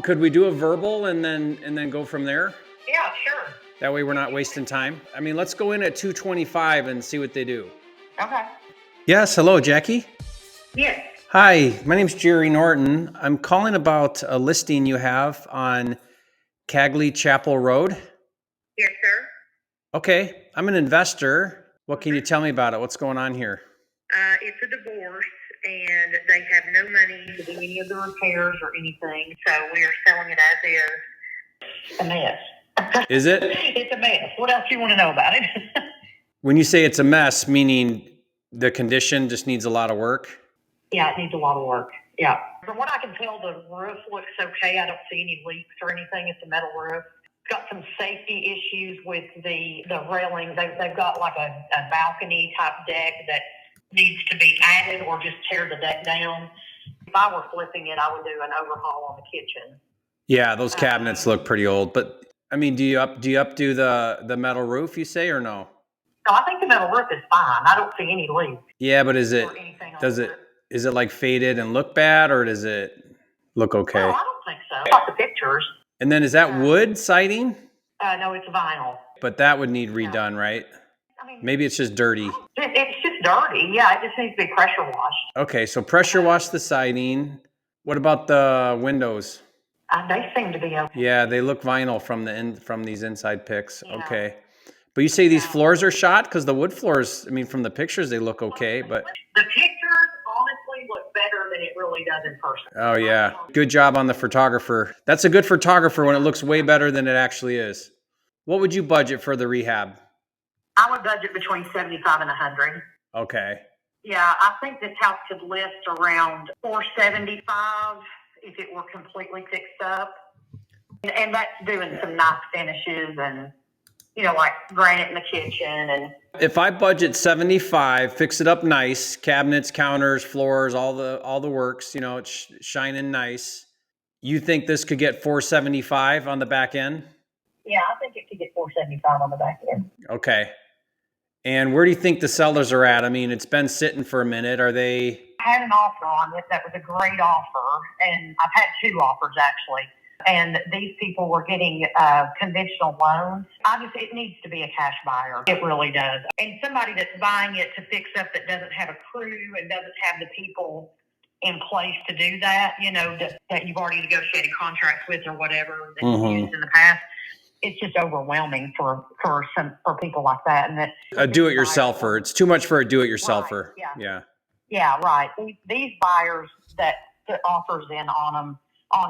Could we do a verbal and then go from there? Yeah, sure. That way we're not wasting time. I mean, let's go in at 225 and see what they do. Okay. Yes, hello, Jackie. Yes. Hi, my name's Jerry Norton. I'm calling about a listing you have on Cagley Chapel Road. Yes, sir. Okay, I'm an investor. What can you tell me about it? What's going on here? It's a divorce, and they have no money to do any of the repairs or anything, so we are selling it as is. A mess. Is it? It's a mess. What else do you want to know about it? When you say it's a mess, meaning the condition just needs a lot of work? Yeah, it needs a lot of work. Yeah. From what I can tell, the roof looks okay. I don't see any leaks or anything. It's a metal roof. It's got some safety issues with the railing. They've got like a balcony type deck that needs to be added or just tear the deck down. If I were flipping it, I would do an overhaul on the kitchen. Yeah, those cabinets look pretty old, but I mean, do you updo the metal roof, you say, or no? No, I think the metal roof is fine. I don't see any leaks. Yeah, but is it, or anything on does the it, roof. is it like faded and look bad, or does it look okay? No, I don't think so. I got the pictures. And then is that wood siding? No, it's vinyl. But that would need redone, right? I mean, Maybe it's just dirty. it's just dirty. Yeah, it just needs to be pressure washed. Okay, so pressure wash the siding. What about the windows? They seem to be okay. Yeah, they look vinyl from these inside pics. Yeah. Okay. But you say these floors are shot? Because the wood floors, I mean, from the pictures, they look okay, but... The pictures honestly look better than it really does in person. Oh, yeah. Good job on the photographer. That's a good photographer when it looks way better than it actually is. What would you budget for the rehab? I would budget between 75 and 100. Okay. Yeah, I think this house could list around 475 if it were completely fixed up. And that's doing some nice finishes and, you know, like granite in the kitchen. And If I budget 75, fix it up nice, cabinets, counters, floors, all the works, you know, it's shining nice. You think this could get 475 on the back end? yeah, I think it could get 475 on the back end. Okay. And where do you think the sellers are at? I mean, it's been sitting for a minute. Are they... I had an offer on it that was a great offer, and I've had two offers actually. And these people were getting conventional loans. Obviously, it needs to be a cash buyer. It really does. And somebody that's buying it to fix up that doesn't have a crew and doesn't have the people in place to do that, you know, that you've already negotiated contracts with or whatever that you've used in the past. It's just overwhelming for people like that. And that A do-it-yourselfer. It's too much for a do-it-yourselfer. Right, yeah. Yeah. Yeah, right. These buyers that put offers in on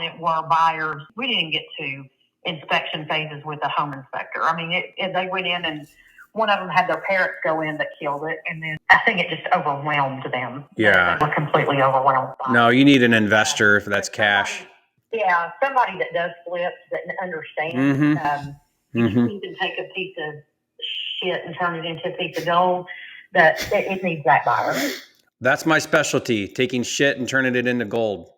it were buyers. We didn't get to inspection phases with the home inspector. I mean, they went in and one of them had their parents go in that killed it. And then I think it just overwhelmed them. Yeah. They were completely overwhelmed by it. No, you need an investor if that's cash. Yeah, somebody that does flips that understands. You can take a piece of shit and turn it into a piece of gold. That it needs that buyer. That's my specialty, taking shit and turning it into gold.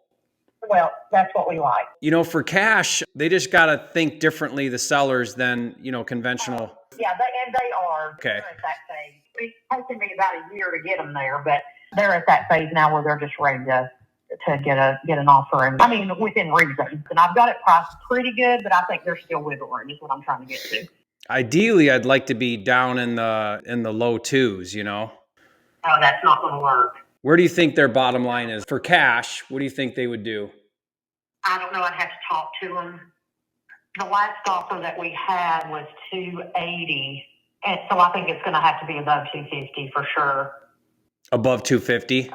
Well, that's what we like. You know, for cash, they just got to think differently, the sellers, than, you know, conventional. Yeah, they are. Okay. They're at that phase. It's taken me about a year to get them there, but they're at that phase now where they're just ready to get an offer. And I mean, within reason. And I've got it priced pretty good, but I think there's still wiggle room is what I'm trying to get to. Ideally, I'd like to be down in the low twos, you know. Oh, that's not going to work. Where do you think their bottom line is for cash? What do you think they would do? I don't know. I'd have to talk to them. The last offer that we had was 280, and so I think it's going to have to be above 250 for sure. Above 250?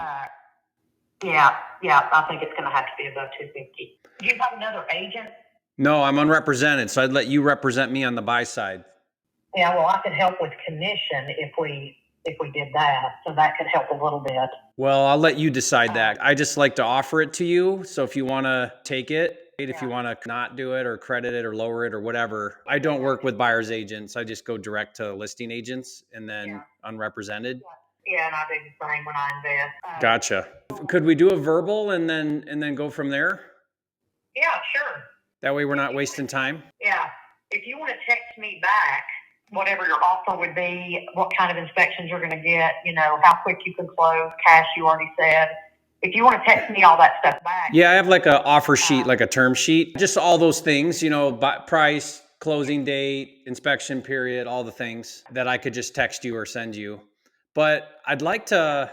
Yeah, I think it's going to have to be above 250. Do you have another agent? No, I'm unrepresented, so I'd let you represent me on the buy side. Yeah, well, I could help with commission if we did that, so that could help a little bit. Well, I'll let you decide that. I just like to offer it to you, so if you want to take it, if you want to not do it or credit it or lower it or whatever. I don't work with buyer's agents. I just go direct to listing agents and then unrepresented. Yeah, and I do the same when I invest. Gotcha. Could we do a verbal and then go from there? Yeah, sure. That way we're not wasting time. Yeah. If you want to text me back whatever your offer would be, what kind of inspections you're going to get, you know, how quick you can close, cash you already said. If you want to text me all that stuff back. Yeah, I have like a offer sheet, like a term sheet, just all those things, price, closing date, inspection period, all the things that I could just text you or send you. But I'd like to,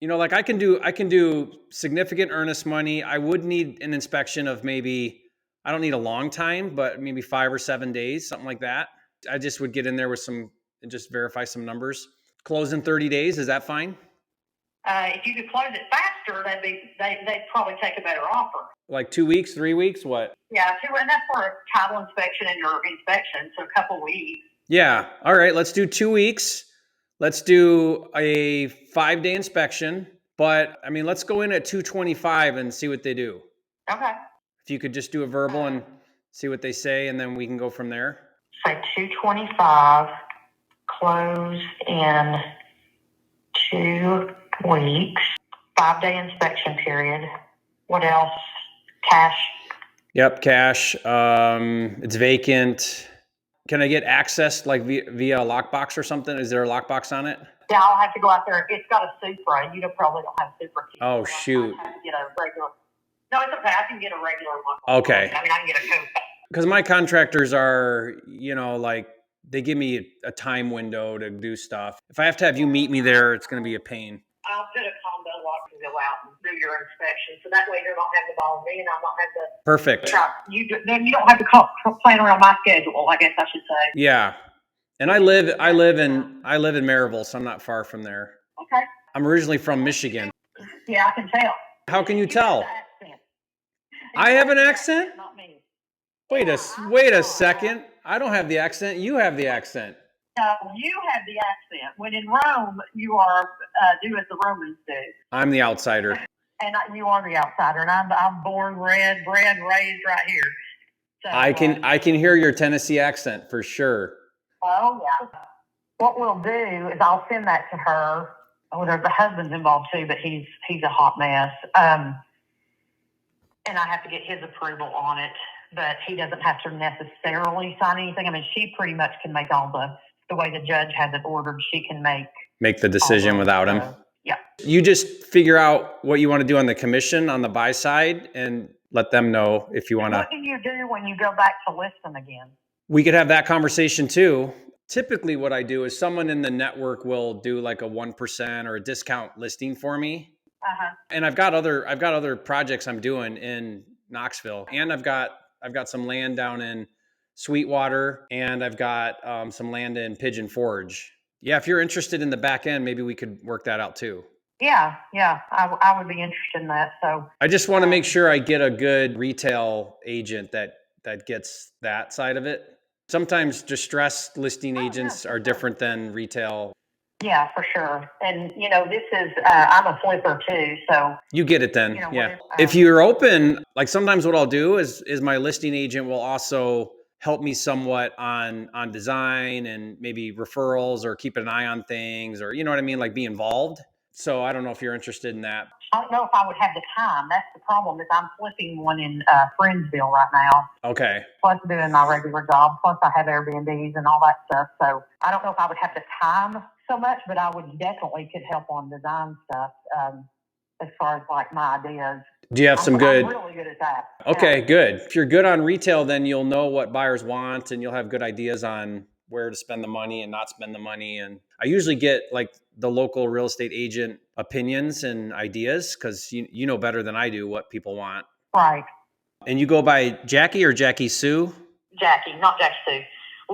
like I can do significant earnest money. I would need an inspection of maybe, I don't need a long time, but maybe 5 or 7 days, something like that. I just would get in there with and just verify some numbers. Close in 30 days. Is that fine? If you could close it faster, they'd probably take a better offer. Like 2 weeks, 3 weeks, what? Yeah, and that's for a title inspection and your inspection, so a couple weeks. Yeah. All right. Let's do 2 weeks. Let's do a 5-day inspection. But I mean, let's go in at 225 and see what they do. Okay. If you could just do a verbal and see what they say, and then we can go from there. Say 225, close in 2 weeks, 5-day inspection period. What else? Cash. Yep, cash. It's vacant. Can I get access like via a lockbox or something? Is there a lockbox on it? Yeah, I'll have to go out there. It's got a Supra. You probably don't have a Supra key. Oh, shoot. I have to get a regular. No, it's okay. I can get a regular lockbox. Okay. I mean, I can get a code. Because my contractors are, like they give me a time window to do stuff. If I have to have you meet me there, it's going to be a pain. I'll put a combo lock to go out and do your inspection, so that way you're not having to bother me, and I'm not having to. Perfect. Then you don't have to plan around my schedule, I guess I should say. Yeah, and I live in Maryville, so I'm not far from there. Okay. I'm originally from Michigan. Yeah, I can tell. How can you tell? I have an accent? Not me. Wait a second. I don't have the accent. You have the accent. No, you have the accent. When in Rome, you are do as the Romans do. I'm the outsider. And you are the outsider, and I'm born, bred, raised right here. So, I can hear your Tennessee accent for sure. Oh yeah. What we'll do is I'll send that to her. Oh, there's the husband's involved too, but he's a hot mess. And I have to get his approval on it, but he doesn't have to necessarily sign anything. I mean, she pretty much can make all the way the judge has it ordered. She can make the decision without him. Yeah. You just figure out what you want to do on the commission on the buy side and let them know if you want to. What do you do when you go back to list them again? We could have that conversation too. Typically what I do is someone in the network will do like a 1% or a discount listing for me. Uh-huh. And I've got other projects I'm doing in Knoxville, and I've got some land down in Sweetwater, and I've got some land in Pigeon Forge. Yeah, if you're interested in the back end, maybe we could work that out too. Yeah, I would be interested in that. So I just want to make sure I get a good retail agent that gets that side of it. Sometimes distressed listing agents are different than retail. Yeah, for sure. And, this is, I'm a flipper too, so. You get it then, yeah. If you're open, like sometimes what I'll do is my listing agent will also help me somewhat on design and maybe referrals or keep an eye on things or, you know what I mean? Like be involved. So I don't know if you're interested in that. I don't know if I would have the time. That's the problem is I'm flipping one in Friendsville right now. Okay. Plus doing my regular job. Plus I have Airbnbs and all that stuff. So I don't know if I would have the time so much, but I would definitely could help on design stuff as far as like my ideas. Do you have some good? I'm really good at that. Okay, good. If you're good on retail, then you'll know what buyers want and you'll have good ideas on where to spend the money and not spend the money. And I usually get like the local real estate agent opinions and ideas because you know better than I do what people want. Right. And you go by Jackie or Jackie Sue? Jackie, not Jackie Sue.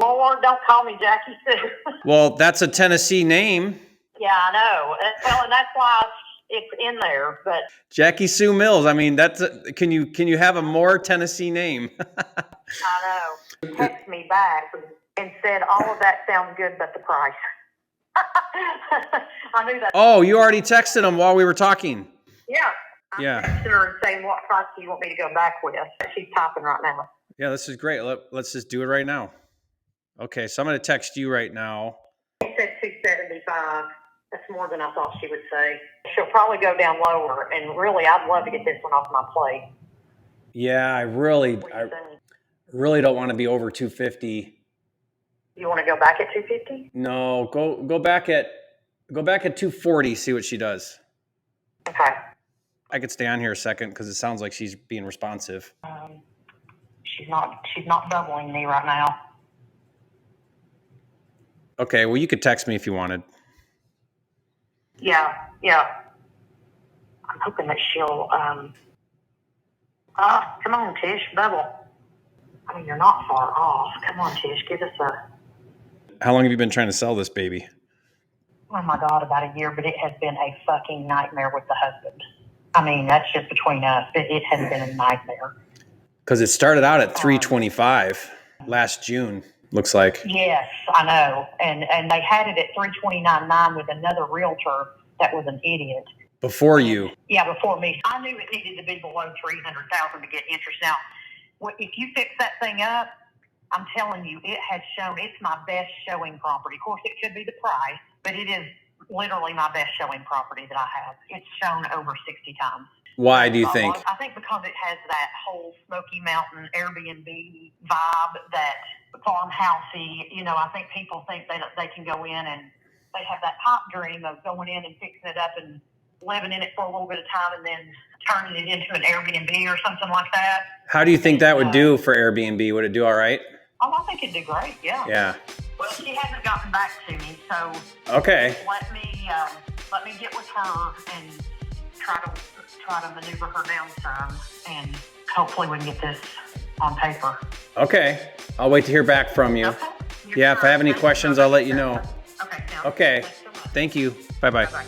Lord, don't call me Jackie Sue. Well, that's a Tennessee name. Yeah, I know. And that's why it's in there. But Jackie Sue Mills. I mean, can you have a more Tennessee name? I know. Text me back and said all of that sounds good, but the price. I knew that. Oh, you already texted him while we were talking. Yeah. I'm texting her and saying, what price do you want me to go back with? She's typing right now. Yeah, this is great. Let's just do it right now. Okay, so I'm going to text you right now. She said 275. That's more than I thought she would say. She'll probably go down lower, and really, I'd love to get this one off my plate. Yeah, I really don't want to be over 250. You want to go back at 250? No, go back at 240. See what she does. Okay. I could stay on here a second because it sounds like she's being responsive. She's not bubbling me right now. Okay, well, you could text me if you wanted. Yeah. I'm hoping that she'll, come on, Tish, bubble. I mean, you're not far off. Come on, Tish, give us a... How long have you been trying to sell this baby? Oh my God, about a year, but it has been a fucking nightmare with the husband. I mean, that's just between us. It has been a nightmare. Because it started out at $325 last June, looks like. Yes, I know. And they had it at $329.9 with another realtor that was an idiot. Before you. Yeah, before me. I knew it needed to be below $300,000 to get interest. Now, if you fix that thing up, I'm telling you, it has shown, it's my best showing property. Of course, it could be the price, but it is literally my best showing property that I have. It's shown over 60 times. Why do you think? I think because it has that whole Smoky Mountain Airbnb vibe, that farmhousey. You know, I think people think they can go in and they have that pipe dream of going in and fixing it up and living in it for a little bit of time and then turning it into an Airbnb or something like that. How do you think that would do for Airbnb? Would it do all right? Oh, I think it'd do great, yeah. Yeah. Well, she hasn't gotten back to me, so okay. Let me get with her and try to maneuver her down some, and hopefully we can get this on paper. Okay. I'll wait to hear back from you. Okay. Yeah, if I have any questions, I'll let you know. Okay. Okay. Thanks so much. Thank you. Bye-bye. Bye-bye.